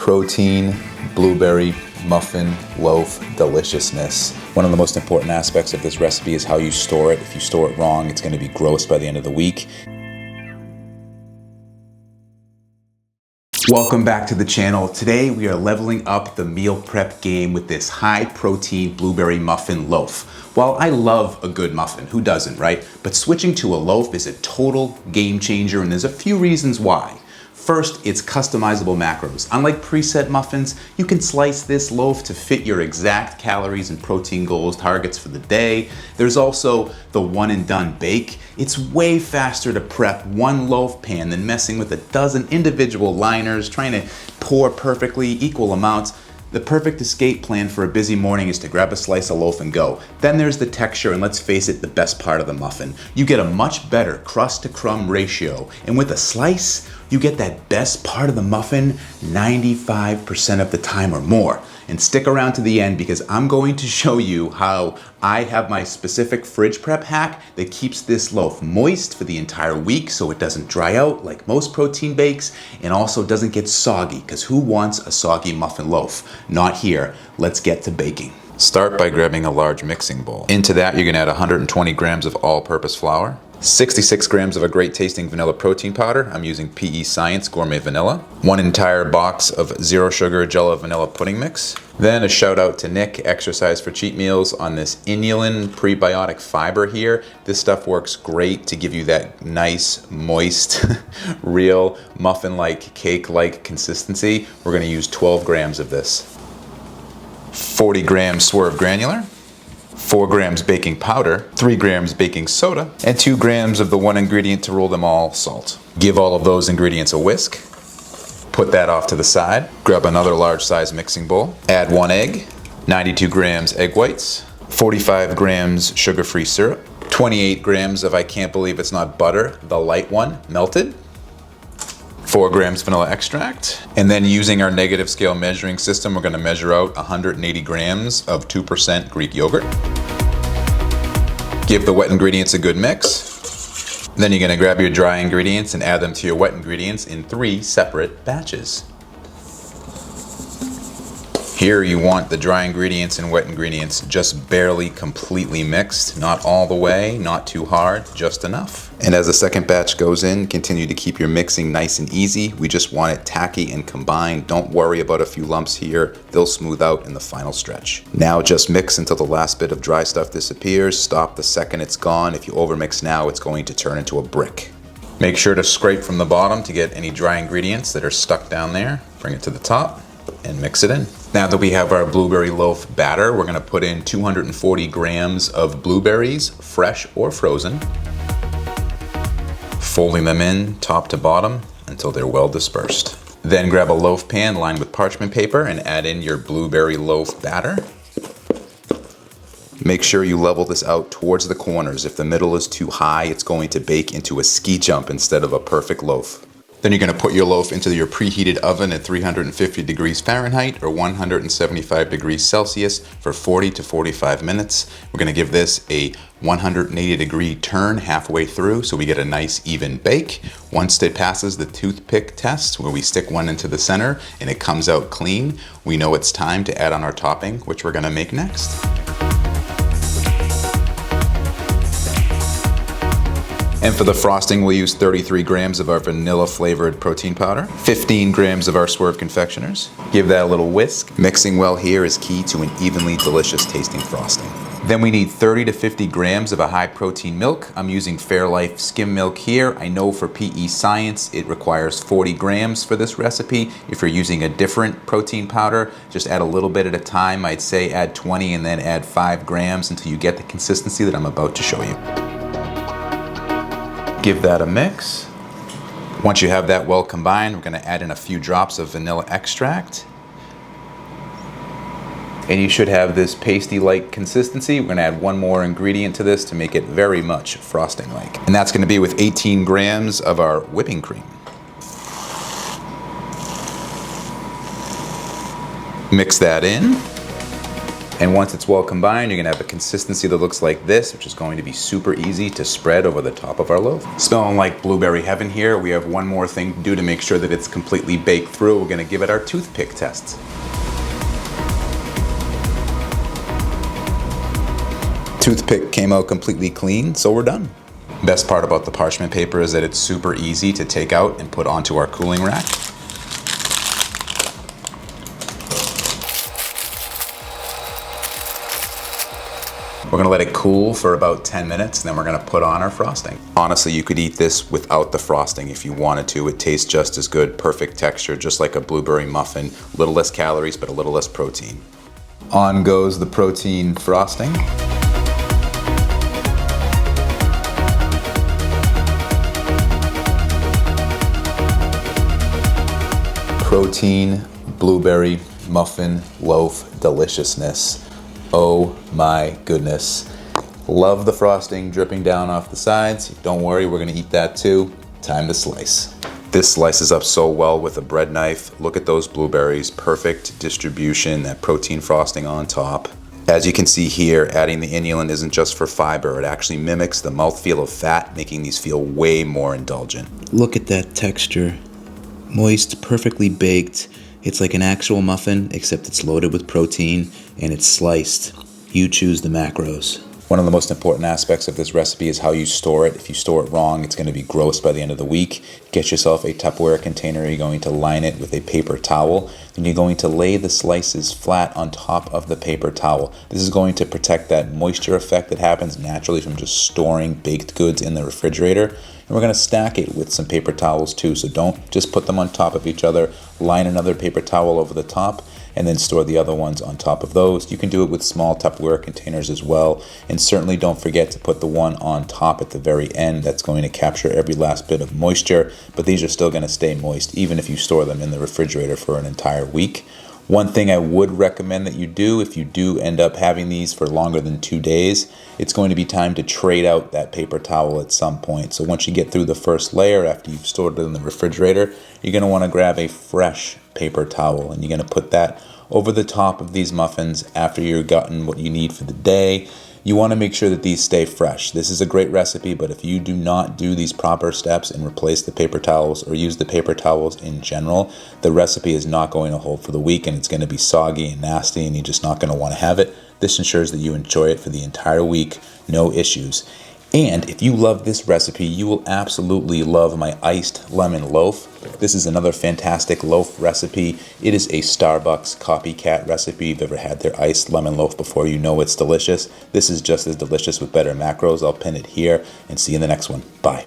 high-protein blueberry muffin loaf deliciousness. One of the most important aspects of this recipe is how you store it. If you store it wrong, it's going to be gross by the end of the week. Welcome back to the channel. Today we are leveling up the meal prep game with this high-protein blueberry muffin loaf. Well, I love a good muffin, who doesn't, right? But switching to a loaf is a total game changer, and there's a few reasons why. First, it's customizable macros. Unlike preset muffins, you can slice this loaf to fit your exact calories and protein goals targets for the day. There's also the one and done bake. It's way faster to prep one loaf pan than messing with a dozen individual liners, trying to pour perfectly equal amounts. The perfect escape plan for a busy morning is to grab a slice of loaf and go. Then there's the texture, and let's face it, the best part of the muffin. You get a much better crust to crumb ratio, and with a slice, you get that best part of the muffin 95% of the time or more. And stick around to the end because I'm going to show you how I have my specific fridge prep hack that keeps this loaf moist for the entire week so it doesn't dry out like most protein bakes, and also doesn't get soggy, because who wants a soggy muffin loaf? Not here. Let's get to baking. Start by grabbing a large mixing bowl. Into that, you're gonna add 120 grams of all-purpose flour, 66 grams of a great tasting vanilla protein powder. I'm using PE Science Gourmet Vanilla. 1 entire box of zero sugar Jell-O vanilla pudding mix. Then a shout out to Nick, Exercise for Cheat Meals, on this inulin prebiotic fiber here. This stuff works great to give you that nice, moist, real muffin-like, cake-like consistency. We're gonna use 12 grams of this. 40 grams swerve granular, 4 grams baking powder, 3 grams baking soda, and 2 grams of the one ingredient to roll them all, salt. Give all of those ingredients a whisk. Put that off to the side. Grab another large size mixing bowl. Add 1 egg, 92 grams egg whites, 45 grams sugar-free syrup, 28 grams of, I can't believe it's not butter, the light one, melted, 4 grams vanilla extract, and then using our negative scale measuring system, we're gonna measure out 180 grams of 2% Greek yogurt. Give the wet ingredients a good mix. Then you're gonna grab your dry ingredients and add them to your wet ingredients in 3 separate batches. Here you want the dry ingredients and wet ingredients just barely completely mixed, not all the way, not too hard, just enough. And as the second batch goes in, continue to keep your mixing nice and easy. We just want it tacky and combined. Don't worry about a few lumps here. They'll smooth out in the final stretch. Now just mix until the last bit of dry stuff disappears. Stop the second it's gone. If you overmix now, it's going to turn into a brick. Make sure to scrape from the bottom to get any dry ingredients that are stuck down there. Bring it to the top and mix it in. Now that we have our blueberry loaf batter, we're gonna put in 240 grams of blueberries, fresh or frozen. Folding them in top to bottom until they're well dispersed. Then grab a loaf pan lined with parchment paper and add in your blueberry loaf batter. Make sure you level this out towards the corners. If the middle is too high, it's going to bake into a ski jump instead of a perfect loaf. Then you're going to put your loaf into your preheated oven at 350 degrees Fahrenheit or 175 degrees Celsius for 40 to 45 minutes. We're going to give this a 180 degree turn halfway through so we get a nice even bake. Once it passes the toothpick test, where we stick one into the center and it comes out clean, we know it's time to add on our topping, which we're going to make next. And for the frosting, we'll use 33 grams of our vanilla flavored protein powder, 15 grams of our Swerve confectioners. Give that a little whisk. Mixing well here is key to an evenly delicious tasting frosting. Then we need 30 to 50 grams of a high protein milk. I'm using Fairlife skim milk here. I know for PE Science, it requires 40 grams for this recipe. If you're using a different protein powder, just add a little bit at a time. I'd say add 20 and then add 5 grams until you get the consistency that I'm about to show you. Give that a mix. Once you have that well combined, we're gonna add in a few drops of vanilla extract. And you should have this pasty-like consistency. We're gonna add 1 more ingredient to this to make it very much frosting-like. And that's gonna be with 18 grams of our whipping cream. Mix that in. And once it's well combined, you're gonna have a consistency that looks like this, which is going to be super easy to spread over the top of our loaf. Smelling like blueberry heaven here. We have one more thing to do to make sure that it's completely baked through. We're gonna give it our toothpick test. Toothpick came out completely clean, so we're done. Best part about the parchment paper is that it's super easy to take out and put onto our cooling rack. We're gonna let it cool for about 10 minutes, and then we're gonna put on our frosting. Honestly, you could eat this without the frosting if you wanted to. It tastes just as good, perfect texture, just like a blueberry muffin. A little less calories, but a little less protein. On goes the protein frosting. Protein blueberry muffin loaf deliciousness. Oh my goodness. Love the frosting dripping down off the sides. Don't worry, we're gonna eat that too. Time to slice. This slices up so well with a bread knife. Look at those blueberries, perfect distribution, that protein frosting on top. As you can see here, adding the inulin isn't just for fiber, it actually mimics the mouthfeel of fat, making these feel way more indulgent. Look at that texture. Moist, perfectly baked. It's like an actual muffin, except it's loaded with protein and it's sliced. You choose the macros. One of the most important aspects of this recipe is how you store it. If you store it wrong, it's going to be gross by the end of the week. Get yourself a Tupperware container. You're going to line it with a paper towel. Then you're going to lay the slices flat on top of the paper towel. This is going to protect that moisture effect that happens naturally from just storing baked goods in the refrigerator. And we're going to stack it with some paper towels too. So don't just put them on top of each other. Line another paper towel over the top and then store the other ones on top of those. You can do it with small Tupperware containers as well. And certainly don't forget to put the one on top at the very end. That's going to capture every last bit of moisture, but these are still going to stay moist even if you store them in the refrigerator for an entire week. One thing I would recommend that you do, if you do end up having these for longer than 2 days, it's going to be time to trade out that paper towel at some point. So once you get through the first layer, after you've stored it in the refrigerator, you're going to want to grab a fresh paper towel and you're going to put that over the top of these muffins after you've gotten what you need for the day. You want to make sure that these stay fresh. This is a great recipe, but if you do not do these proper steps and replace the paper towels or use the paper towels in general, the recipe is not going to hold for the week and it's going to be soggy and nasty and you're just not going to want to have it. This ensures that you enjoy it for the entire week, no issues. And if you love this recipe, you will absolutely love my iced lemon loaf. This is another fantastic loaf recipe. It is a Starbucks copycat recipe. If you've ever had their iced lemon loaf before, you know it's delicious. This is just as delicious with better macros. I'll pin it here and see you in the next one. Bye.